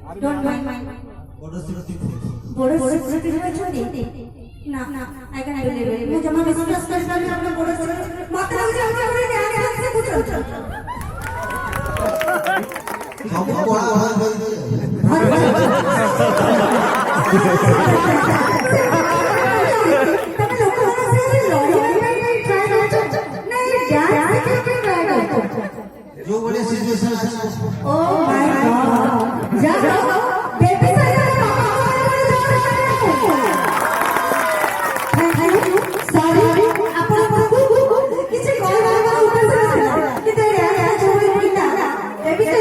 Don't mind. बड़े security में छोड़ी ना I can believe it मुझे जमा विश्वास कर कर अपने बड़े माता मुझे अपने ध्यान से कुछ हम बड़ा जो बड़े सिचुएशन ओह माय गॉड जाओ बेबी किसी कॉल ऊपर से कि तेरे यार छोड़ के ना बेबी से